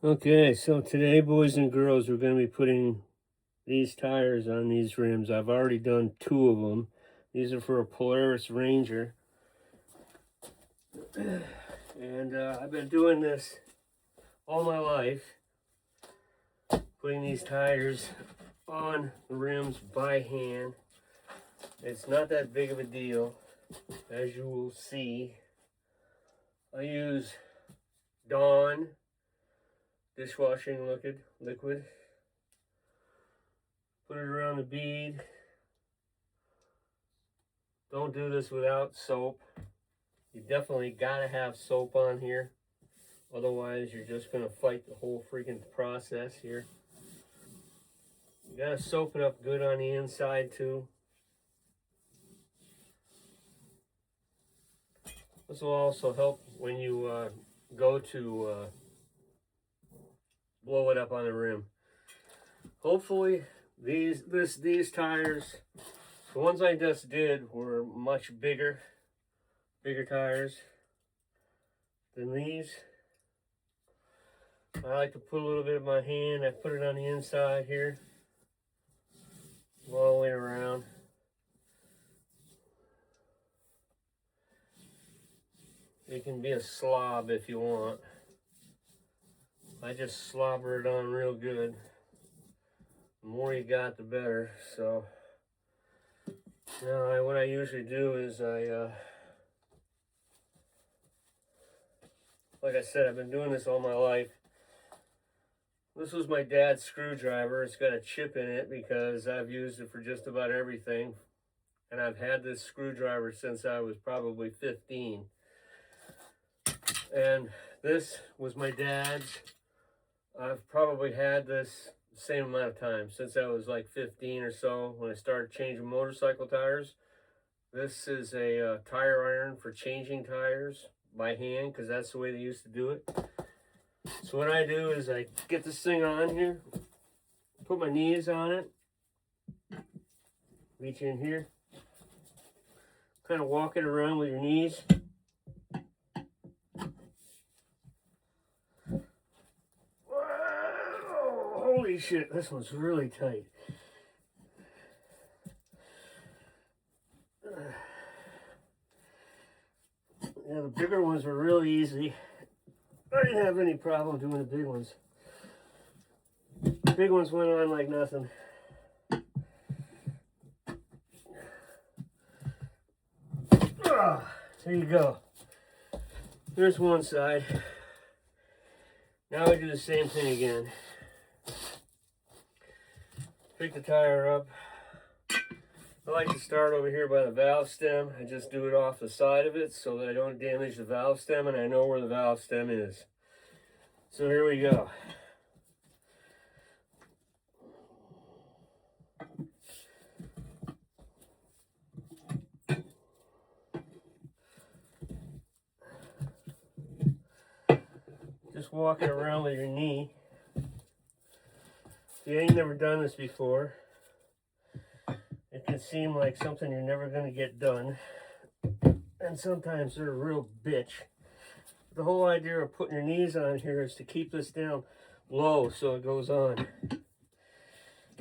Okay, so today, boys and girls, we're going to be putting these tires on these rims. I've already done 2 of them. These are for a Polaris Ranger. And I've been doing this all my life, putting these tires on the rims by hand. It's not that big of a deal, as you will see. I use Dawn dishwashing liquid. Put it around the bead. Don't do this without soap. You definitely gotta have soap on here. Otherwise, you're just gonna fight the whole freaking process here. You gotta soap it up good on the inside too. This will also help when you go to blow it up on the rim. Hopefully, these tires, the ones I just did, were much bigger tires than these. I like to put a little bit of my hand. I put it on the inside here, all the way around. You can be a slob if you want. I just slobber it on real good. The more you got, the better. So now what I usually do is like I said, I've been doing this all my life. This was my dad's screwdriver. It's got a chip in it because I've used it for just about everything. And I've had this screwdriver since I was probably 15. And this was my dad's. I've probably had this the same amount of time, since I was like 15 or so, when I started changing motorcycle tires. This is a tire iron for changing tires by hand, because that's the way they used to do it. So what I do is I get this thing on here, put my knees on it, reach in here, kind of walk it around with your knees. Holy shit, this one's really tight. Yeah, the bigger ones were really easy. I didn't have any problem doing the big ones. The big ones went on like nothing. There you go. There's one side. Now we do the same thing again. Pick the tire up. I like to start over here by the valve stem. I just do it off the side of it so that I don't damage the valve stem, and I know where the valve stem is. So here we go. Just walk it around with your knee. If you ain't never done this before, it can seem like something you're never going to get done. And sometimes they're a real bitch. The whole idea of putting your knees on here is to keep this down low so it goes on.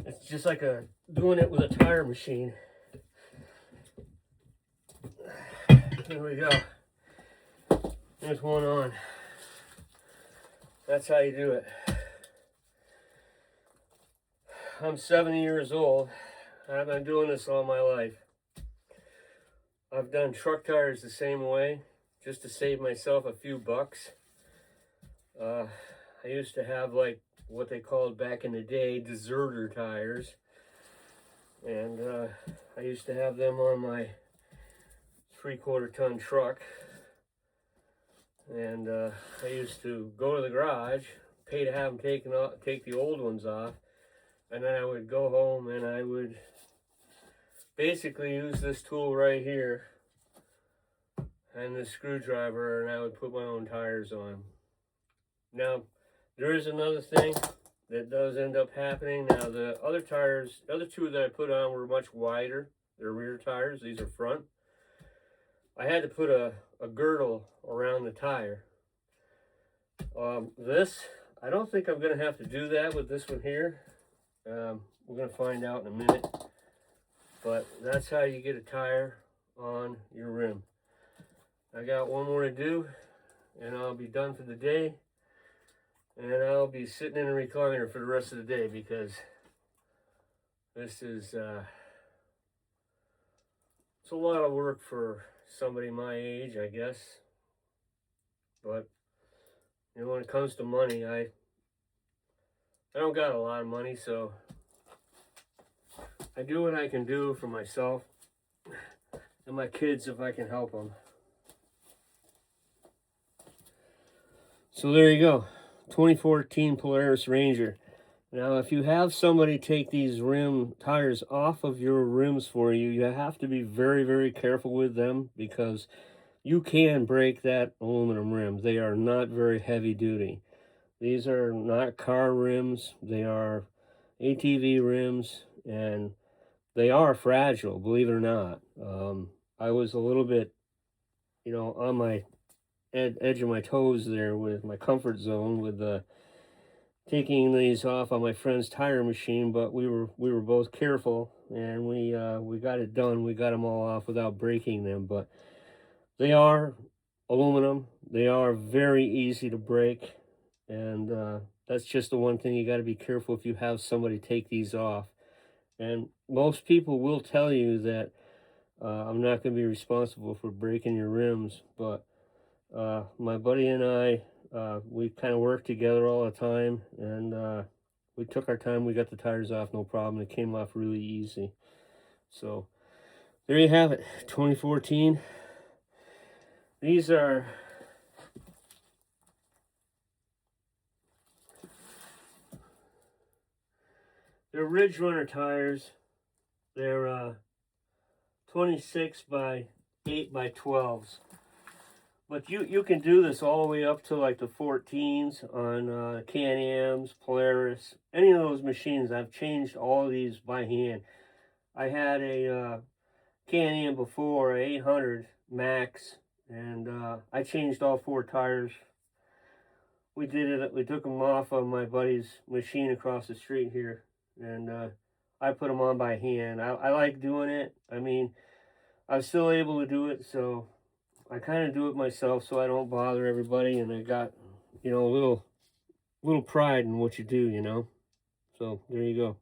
It's just like doing it with a tire machine. There we go. There's one on. That's how you do it. I'm 70 years old. I've been doing this all my life. I've done truck tires the same way, just to save myself a few bucks. I used to have like what they called back in the day deserter tires. And I used to have them on my 3/4 ton truck. And I used to go to the garage, pay to have them take the old ones off. And then I would go home and I would basically use this tool right here and this screwdriver, and I would put my own tires on. Now, there is another thing that does end up happening. Now, the other tires, the other two that I put on were much wider. They're rear tires. These are front. I had to put a girdle around the tire. This I don't think I'm going to have to do that with this one here. We're going to find out in a minute. But that's how you get a tire on your rim. I got one more to do, and I'll be done for the day. And I'll be sitting in a recliner for the rest of the day, because this is it's a lot of work for somebody my age, I guess. But you know, when it comes to money, I don't got a lot of money, so I do what I can do for myself and my kids if I can help them. So there you go, 2014 Polaris Ranger. Now, if you have somebody take these rim tires off of your rims for you, you have to be very, very careful with them, because you can break that aluminum rim. They are not very heavy duty. These are not car rims. They are ATV rims, and they are fragile, believe it or not. I was a little bit, you know, on my edge of my toes there with my comfort zone with taking these off on my friend's tire machine, but we were both careful, and we got it done. We got them all off without breaking them. But they are aluminum. They are very easy to break, and that's just the one thing you got to be careful if you have somebody take these off. And most people will tell you that I'm not going to be responsible for breaking your rims, but my buddy and I, we kind of work together all the time, and we took our time. We got the tires off, no problem. It came off really easy. So there you have it, 2014. These are they're Ridge Runner tires. They're 26 by 8 by 12s. But you can do this all the way up to like the 14s on Can-Ams, Polaris, any of those machines. I've changed all of these by hand. I had a Can-Am before, a 800 Max, and I changed all 4 tires. We did it. We took them off of my buddy's machine across the street here, and I put them on by hand. I like doing it. I mean, I'm still able to do it, so I kind of do it myself so I don't bother everybody, and I got, you know, a little pride in what you do, you know. So there you go.